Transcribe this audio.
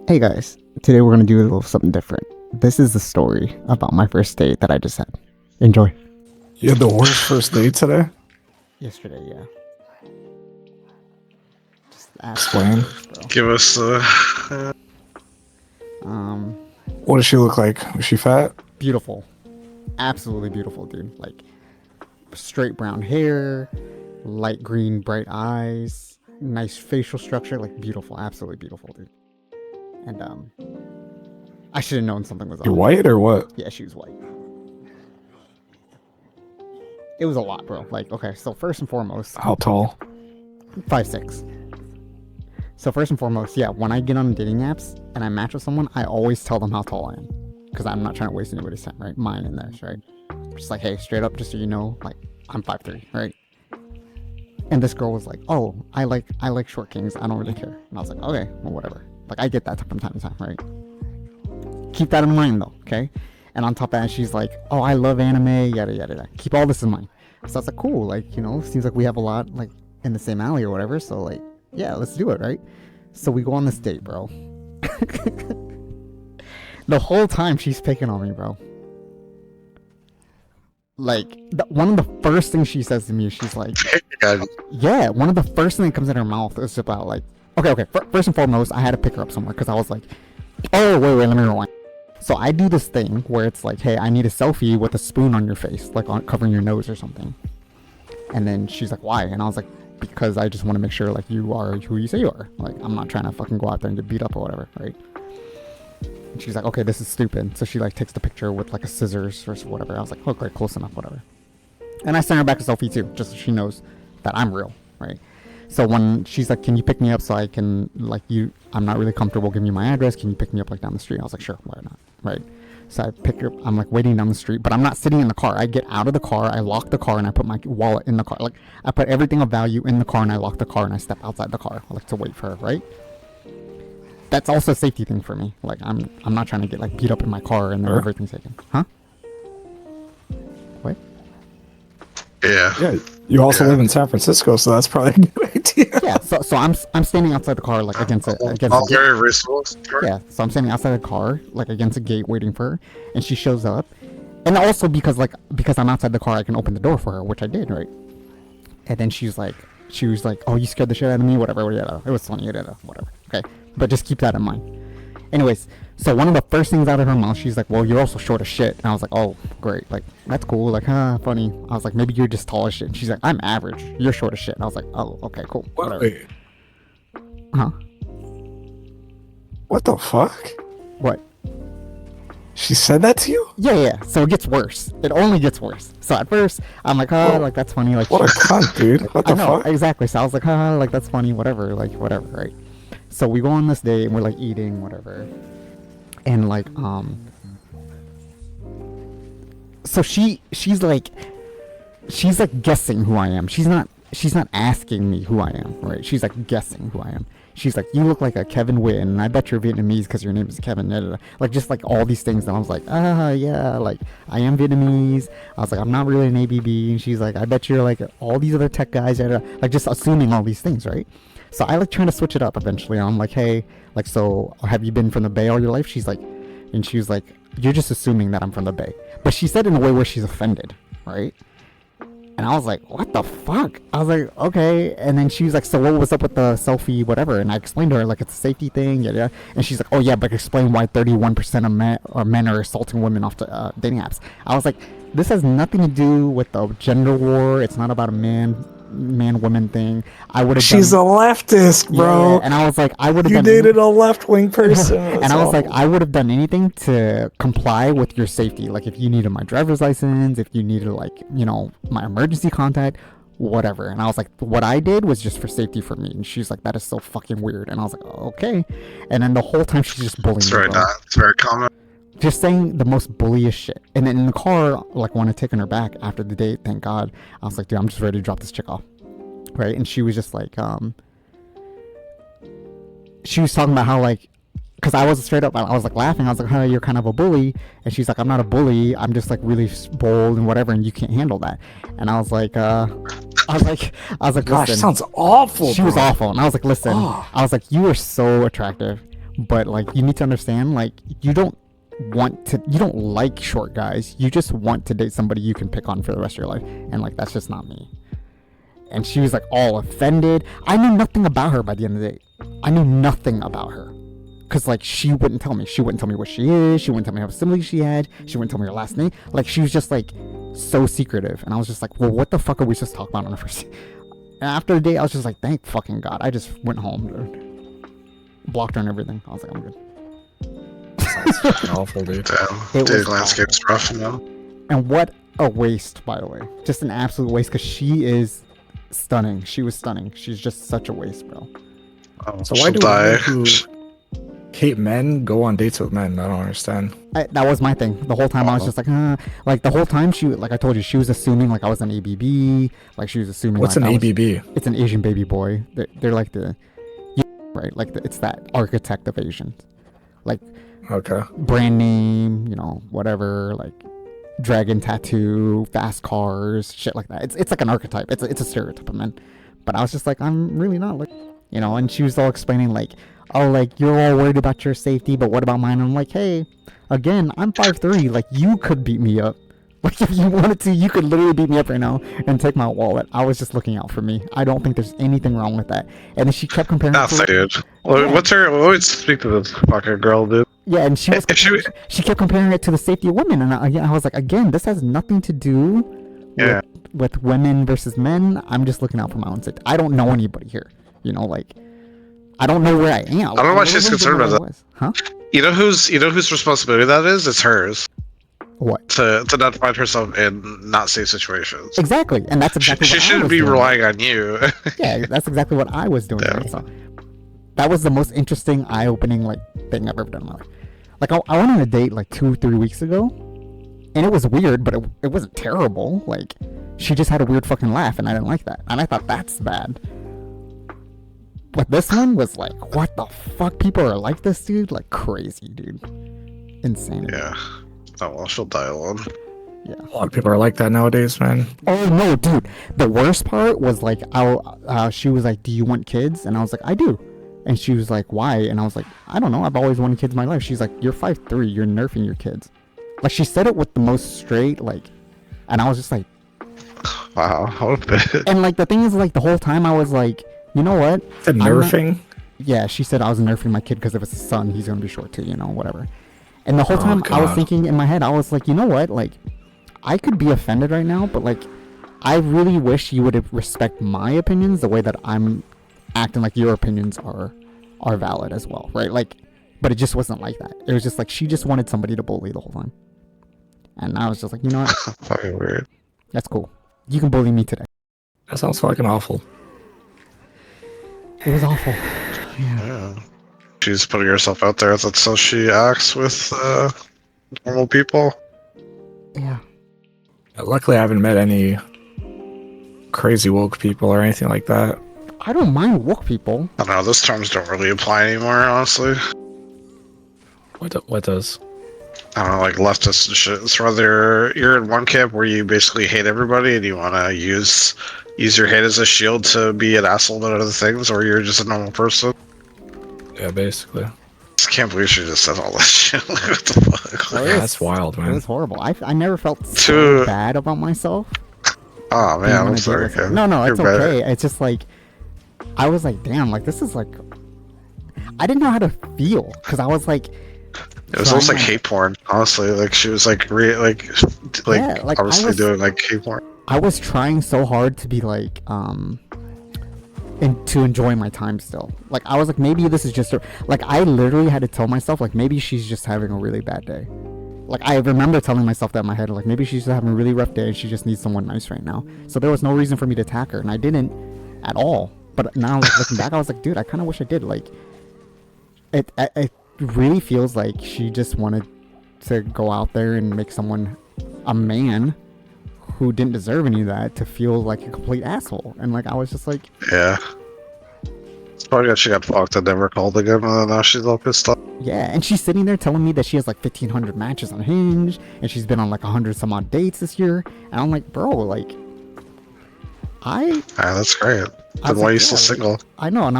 Hey guys, today we're gonna do a little something different. This is the story about my first date that I just had. Enjoy. You had the worst first date today? Yesterday, yeah. Just Explain. bro. Give us Um, What does she look like? Was she fat? beautiful, absolutely beautiful, dude. Like straight brown hair, light green, bright eyes, nice facial structure, like beautiful, absolutely beautiful, dude. And I should have known something was You up. white or what? Yeah, she was white. It was a lot, bro. Like, okay, so first and foremost, How tall? 5'6". So first and foremost, yeah, when I get on dating apps and I match with someone, I always tell them how tall I am, because I'm not trying to waste anybody's time, right? Mine and theirs, right? Just like, hey, straight up, just so you know, like, I'm 5'3", right? And this girl was like, oh, I like short kings. I don't really care. And I was like, okay, well, whatever. Like, I get that from time to time, right? Keep that in mind, though, okay? And on top of that, she's like, oh, I love anime, yada, yada, yada. Keep all this in mind. So I was like, cool, like, you know, seems like we have a lot, like, in the same alley or whatever, so, like, yeah, let's do it, right? So we go on this date, bro. The whole time she's picking on me, bro. Like, one of the first things she says to me, she's like, yeah, one of the first things that comes in her mouth is about, like, okay, first and foremost, I had to pick her up somewhere, because I was like, oh, wait, let me rewind. So I do this thing where it's like, hey, I need a selfie with a spoon on your face, like covering your nose or something. And then she's like, why? And I was like, because I just want to make sure, like, you are who you say you are. Like, I'm not trying to fucking go out there and get beat up or whatever, right? And she's like, okay, this is stupid. So she, like, takes the picture with, like, a scissors or whatever. I was like, okay, close enough, whatever. And I sent her back a selfie, too, just so she knows that I'm real, right? So when she's like, can you pick me up so I can, like, I'm not really comfortable giving you my address. Can you pick me up, like, down the street? I was like, sure, why not, right? So I pick her up. I'm, like, waiting down the street, but I'm not sitting in the car. I get out of the car, I lock the car, and I put my wallet in the car. Like, I put everything of value in the car, and I lock the car, and I step outside the car, like, to wait for her, right? That's also a safety thing for me. Like, I'm not trying to get, like, beat up in my car and then everything's taken. Huh? What? yeah. Yeah. You also live in San Francisco, so that's probably a good idea. Yeah, so I'm standing outside the car, like, against a All gate. very reasonable. Yeah, so I'm standing outside the car, like, against a gate waiting for her, and she shows up. And also because I'm outside the car, I can open the door for her, which I did, right? And then she was like, oh, you scared the shit out of me, whatever, yeah, it was funny, whatever, okay? But just keep that in mind. Anyways, so one of the first things out of her mouth, she's like, well, you're also short as shit. And I was like, oh, great, like, that's cool, like, funny. I was like, maybe you're just tall as shit. And she's like, I'm average, you're short as shit. And I was like, oh, okay, cool, whatever. Wait, Huh? what the fuck? What? She said that to you? Yeah, so it gets worse. It only gets worse. So at first, I'm like, oh, like, that's funny, like, What a cunt, dude. What I the know, fuck? exactly. So I was like, like, that's funny, whatever, like, whatever, right? So we go on this date and we're, like, eating, whatever. And, like, so she's like guessing who I am. She's not asking me who I am, right? She's like guessing who I am. She's like, you look like a Kevin Witten, and I bet you're Vietnamese because your name is Kevin. Da, da, da. Like, just like all these things. And I was like, yeah, like, I am Vietnamese. I was like, I'm not really an ABB. And she's like, I bet you're like all these other tech guys. Da, da, da. Like, just assuming all these things, right? So I like trying to switch it up eventually. I'm like, hey, like, so have you been from the Bay all your life? She's like, and she was like, you're just assuming that I'm from the Bay. But she said it in a way where she's offended, right? And I was like, what the fuck? I was like, okay. And then she was like, so what was up with the selfie, whatever? And I explained to her, like, it's a safety thing, yeah. And she's like, oh yeah, but explain why 31% of men are assaulting women off the dating apps. I was like, this has nothing to do with the gender war. It's not about a man-woman thing. I would have. She's a leftist, bro. Yeah, and I was like, I would have. You dated a left-wing person. And I was like, I would have done anything to comply with your safety. Like, if you needed my driver's license, if you needed, like, you know, my emergency contact, whatever. And I was like, what I did was just for safety for me. And she's like, that is so fucking weird. And I was like, okay. And then the whole time she's just bullying me. It's very common. Just saying the most bulliest shit. And then in the car, like, when I taken her back after the date, thank God, I was like, dude, I'm just ready to drop this chick off. Right? And she was just like, she was talking about how, like, because I was straight up, I was like laughing. I was like, "Huh, you're kind of a bully," and she's like, "I'm not a bully. I'm just like really bold and whatever, and you can't handle that." And I was like, gosh, listen. sounds awful. She was awful, and I was like, listen, I was like, you are so attractive. But like, you need to understand, like, you don't like short guys. You just want to date somebody you can pick on for the rest of your life. And like, that's just not me. And she was like all offended. I knew nothing about her by the end of the day. I knew nothing about her. Cause like, she wouldn't tell me. She wouldn't tell me what she is. She wouldn't tell me how similar she had. She wouldn't tell me her last name. Like, she was just like so secretive. And I was just like, well, what the fuck are we supposed to talk about on the first? And after the date, I was just like, thank fucking God. I just went home, dude. Blocked her and everything. I was like, I'm good. Sounds fucking awful, dude. Damn. Dating landscape's rough, you know? And what a waste, by the way. Just an absolute waste, because she is stunning. She was stunning. She's just such a waste, bro. Oh, So why do women who hate men go on dates with men? I don't understand. That was my thing. The whole time I was just like, like the whole time she, like I told you, she was assuming like I was an ABB. Like she was assuming. What's like, an ABB? It's an Asian baby boy. They're like the, right? Like it's that architect of Asians. Like, Okay. brand name, you know, whatever, like dragon tattoo, fast cars, shit like that. It's like an archetype. It's a stereotype of men. But I was just like, I'm really not, like, you know. And she was all explaining like, oh, like you're all worried about your safety, but what about mine? And I'm like, hey, again, I'm 5'3". Like, you could beat me up. Like, if you wanted to, you could literally beat me up right now and take my wallet. I was just looking out for me. I don't think there's anything wrong with that. And then she kept comparing. Nothing, dude. What's her? Always speak to this fucking girl, dude. Yeah, and she kept comparing it to the safety of women, and I was like, again, this has nothing to do with women versus men. I'm just looking out for my own safety. I don't know anybody here, you know, like, I don't know where I am. I don't know why she's concerned about that. Huh? You know whose responsibility that is? It's hers. What? To not find herself in not safe situations. Exactly, and that's exactly she what shouldn't be relying on you. Yeah, that's exactly what I was doing. Yeah. Right? So that was the most interesting, eye-opening like thing I've ever done in my life. Like, I went on a date like 2-3 weeks ago, and it was weird, but it wasn't terrible. Like, she just had a weird fucking laugh, and I didn't like that, and I thought that's bad. But this one was like, what the fuck? People are like this, dude? Like, crazy, dude. Insane. Yeah. Oh well, she'll die alone. Yeah. A lot of people are like that nowadays, man. Oh no, dude. The worst part was like, she was like, do you want kids? And I was like, I do. And she was like, why? And I was like, I don't know. I've always wanted kids in my life. She's like, you're 5'3". You're nerfing your kids. Like, she said it with the most straight, like, and I was just like, wow, what a bit. And like, the thing is, like, the whole time I was like, you know what? The nerfing? Yeah, she said I was nerfing my kid because if it's a son, he's gonna be short too, you know, whatever. And the whole time I was thinking in my head, I was like, you know what? Like, I could be offended right now, but like, I really wish you would respect my opinions the way that I'm acting like your opinions are valid as well, right? Like, but it just wasn't like that. It was just like, she just wanted somebody to bully the whole time. And I was just like, you know what? Fucking weird. That's cool. You can bully me today. That sounds fucking awful. It was awful. Yeah. She's putting herself out there. That's how she acts with normal people. Yeah. Luckily, I haven't met any crazy woke people or anything like that. I don't mind woke people. I don't know. Those terms don't really apply anymore, honestly. What does? I don't know, like leftists and shit. It's rather you're in one camp where you basically hate everybody and you want to use your hate as a shield to be an asshole about other things, or you're just a normal person. Yeah, basically. Just can't believe she just said all this shit. Like, what the fuck? Yeah, that's wild, It man. was horrible. I never felt so bad about myself. Oh man, I'm sorry. No, it's okay. It's just like, I was like, damn, like this is like, I didn't know how to feel because I was like, it was almost like hate porn, honestly. Like she was like obviously doing like hate porn. I was trying so hard to be like, and to enjoy my time still. Like, I was like, maybe this is just like, I literally had to tell myself, like, maybe she's just having a really bad day. Like, I remember telling myself that in my head, like, maybe she's having a really rough day and she just needs someone nice right now. So there was no reason for me to attack her, and I didn't at all. But now, like, looking back, I was like, dude, I kind of wish I did. Like, it really feels like she just wanted to go out there and make someone, a man who didn't deserve any of that, to feel like a complete asshole. And like, I was just like, yeah, it's probably that she got fucked and never called again, and now she's all pissed off. yeah. And she's sitting there telling me that she has like 1,500 matches on Hinge and she's been on like 100 some odd dates this year, and I'm like, bro, like, that's great. Then why are you still single? I know. And